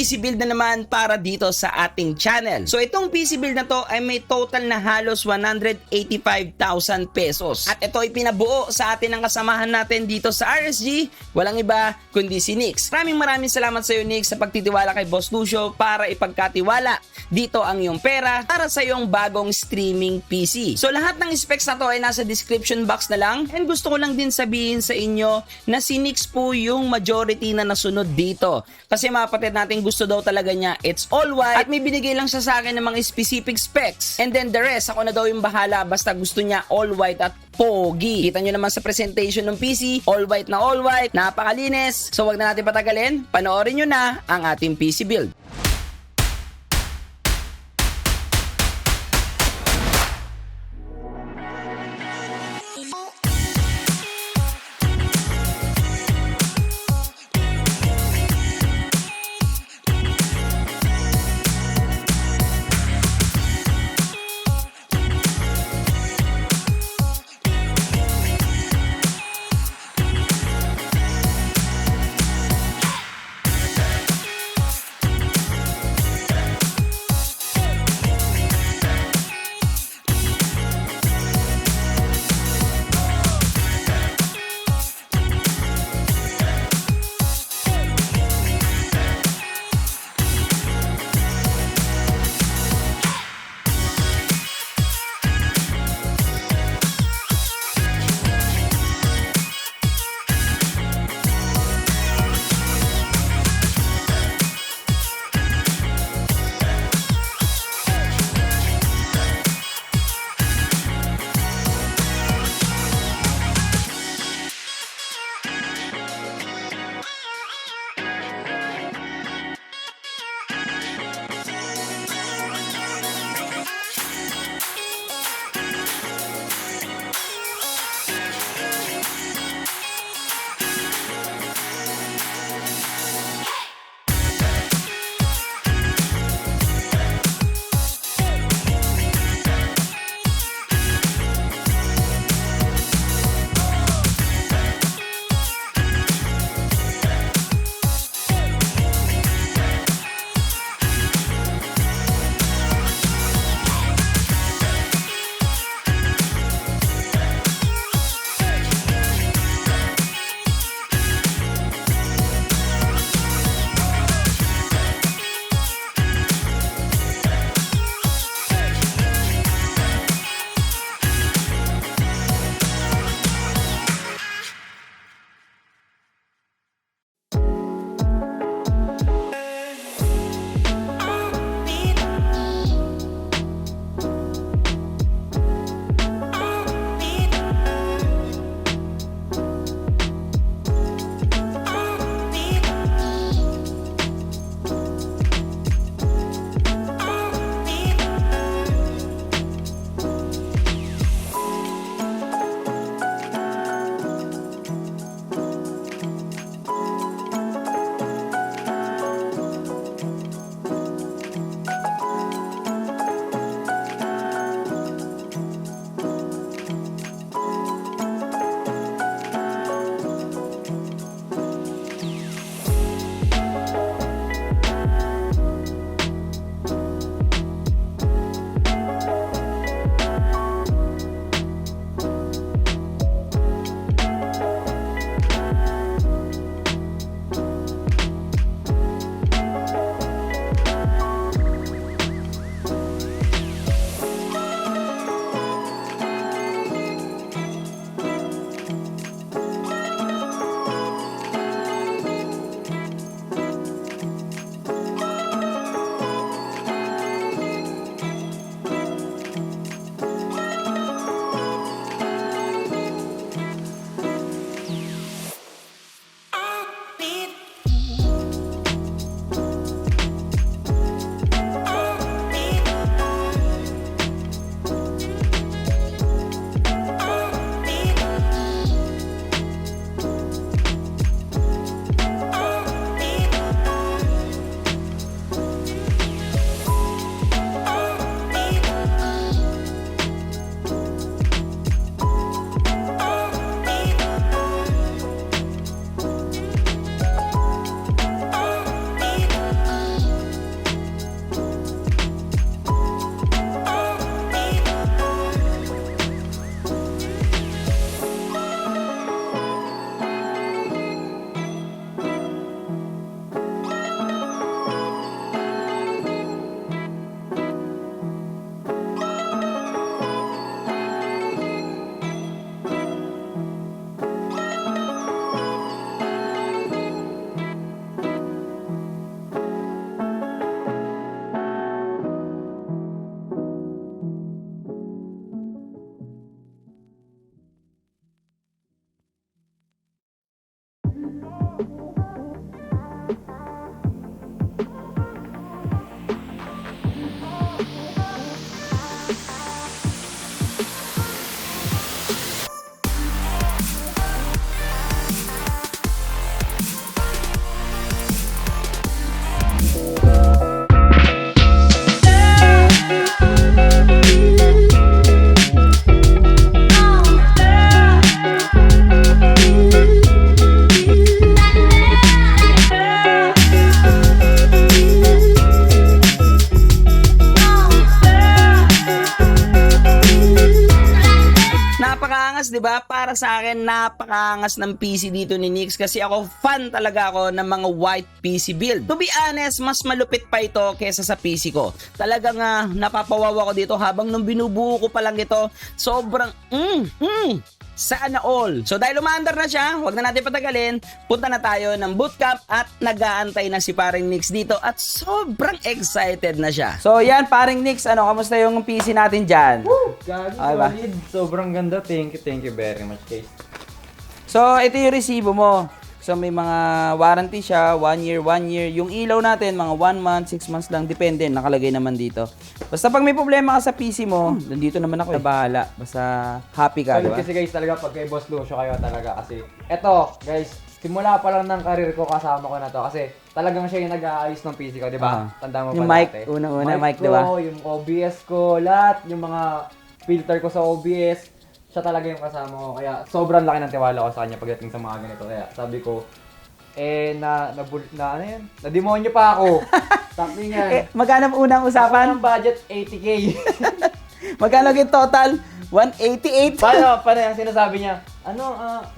PC build na naman para dito sa ating channel. So itong PC build na to ay may total na halos 185,000 pesos. At ito ay pinabuo sa atin ng kasamahan natin dito sa RSG, walang iba kundi si Nix. Maraming salamat sa iyo, Nix, sa pagtitiwala kay Boss Lucio para ipagkatiwala dito ang iyong pera para sa iyong bagong streaming PC. So lahat ng specs na to ay nasa description box na lang, and gusto ko lang din sabihin sa inyo na si Nix po yung majority na nasunod dito. Kasi mga kapatid natin, gusto daw talaga niya it's all white at may binigay lang siya sa akin ng mga specific specs. And then the rest, ako na daw yung bahala basta gusto niya all white at pogi. Kita nyo naman sa presentation ng PC, all white, napakalinis. So wag na natin patagalin, panoorin nyo na ang ating PC build. di ba? Para sa akin, napakaangas ng PC dito ni Nix kasi ako fan talaga ako ng mga white PC build. To be honest, mas malupit pa ito kesa sa PC ko. Talagang napapawawa ko dito habang nung binubuo ko pa lang ito, sobrang sana all. So dahil umaandar na siya, wag na natin patagalin, punta na tayo ng bootcamp at nag-aantay na si paring Nix dito at sobrang excited na siya. So yan paring Nix, kamusta yung PC natin dyan? Woo! Gagi, ba? solid. Sobrang ganda. Thank you very much, guys. So ito yung resibo mo. So may mga warranty siya, 1 year. Yung ilaw natin, mga 1 month, 6 months lang, depende, nakalagay naman dito. Basta pag may problema ka sa PC mo, nandito naman ako bahala. Basta happy ka, Solid diba? kasi guys talaga pag kay Boss Lucio kayo talaga kasi eto guys, simula pa lang ng karir ko kasama ko na to kasi talagang siya yung nag-aayos ng PC ko, di ba? Tanda mo Yung pa mic, dati. unang-una, mic, ko, diba? Yung OBS ko, lahat, yung mga filter ko sa OBS, siya talaga yung kasama ko. Kaya sobrang laki ng tiwala ko sa kanya pagdating sa mga ganito. Kaya sabi ko, ano yan? Nademonyo pa ako. Sabi niya. Magkano unang usapan? Ang budget 80k. Magkano yung total? 188. Paano yan? Sinasabi niya,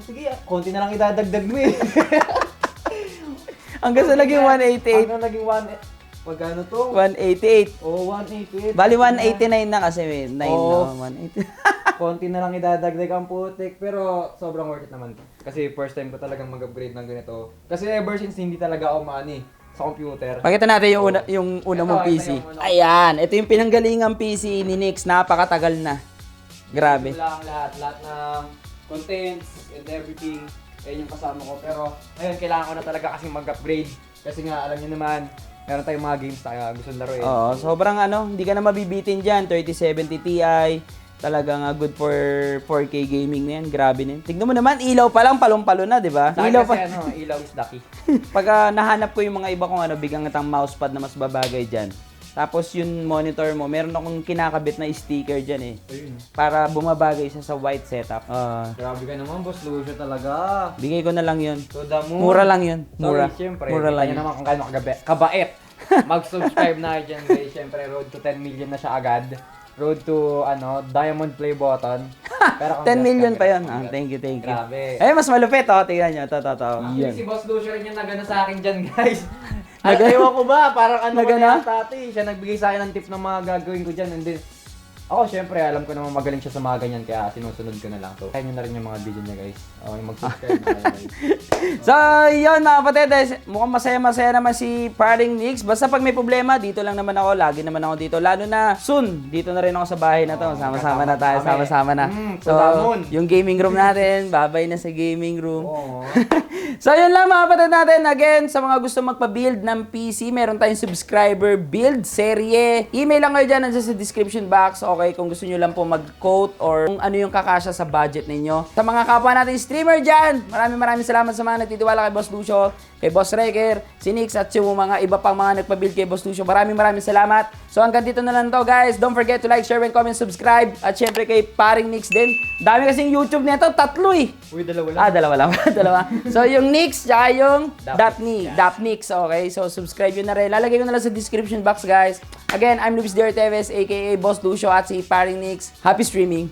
sige, konti na lang idadagdag mo eh. Hanggang sa naging 188. Hanggang naging magkano to? 188. Oh, 188. Bali 189 na kasi, 9 Oo. no, 188. Konti na lang idadagdag ang putik, pero sobrang worth it naman. Kasi first time ko talagang mag-upgrade ng ganito. Kasi ever since hindi talaga ako maani sa computer. Pakita natin yung una mong Ito PC. yung Ayan, ito yung pinanggalingang PC ni Nix. Napakatagal na. Grabe. Ito lang lahat ng contents and everything. Ayun yung kasama ko. Pero ngayon kailangan ko na talaga kasi mag-upgrade. Kasi nga alam niyo naman, meron tayong mga games tayo gusto laro eh. Oo, sobrang hindi ka na mabibitin dyan. 3070 Ti. Talagang good for 4K gaming na yan. Grabe na yan. Tignan mo naman, ilaw pa lang, palong-palo na, di ba? Sa akin Ilaw kasi pa. ilaw is lucky. Pag nahanap ko yung mga iba kong biglang itang mousepad na mas babagay dyan. Tapos yung monitor mo, meron akong kinakabit na sticker dyan eh. Ayun. Para bumabagay siya sa white setup. Grabe ka naman, Boss Lucio talaga. Bigay ko na lang yun. To the moon. Mura lang yun. Mura. Sorry, syempre. Mura lang Kaya yun. naman kung kano kabait. Mag-subscribe na kayo dyan guys. Syempre, road to 10 million na siya agad. Road to, diamond play button. Pero 10 million pa yun. Thank you. Grabe. Eh, mas malupit Tingnan nyo. Ito. Actually, si Boss Lucio rin yung nagana sa akin dyan, guys. Nagana? Ewan ko ba, parang Nagana? Siya nagbigay sa akin ng tip ng mga gagawin ko dyan. And then, ako syempre, alam ko naman magaling siya sa mga ganyan, kaya sinusunod ko na lang. So, kaya nyo na rin yung mga video niya, guys. Okay, mag-subscribe na kayo, guys. So, yun mga kapatid. Mukhang masaya-masaya naman si paring Nix. Basta pag may problema, dito lang naman ako. Lagi naman ako dito. Lalo na soon, dito na rin ako sa bahay na to. Sama-sama na tayo. Sama-sama na. So, yung gaming room natin, babay na sa gaming room. Oo. So, yun lang mga kapatid natin. Again, sa mga gusto magpa-build ng PC, meron tayong subscriber build serye. Email lang kayo dyan, nandiyan sa description box. Okay, kung gusto nyo lang po mag-quote or kung ano yung kakasya sa budget ninyo. Sa mga kapwa natin streamer dyan, maraming salamat sa mga nagtitiwala kay Boss Lucio, kay Boss Wrecker, si Nix, at yung mga iba pang mga nagpa-build kay Boss Lucio. Maraming salamat. So, hanggang dito na lang to, guys. Don't forget to like, share, and comment, subscribe. At syempre kay paring Nix din. Dami kasing YouTube nito, 3 eh. Uy, dalawa lang. Dalawa lang. Dalawa. So, yung Nix, tsaka yung Dapnix. Dapnix. Okay, so subscribe yun na rin. Lalagay ko na lang sa description box, guys. Again, I'm Luis Diorteves, aka Boss Lucio, at si paring Nix. Happy streaming.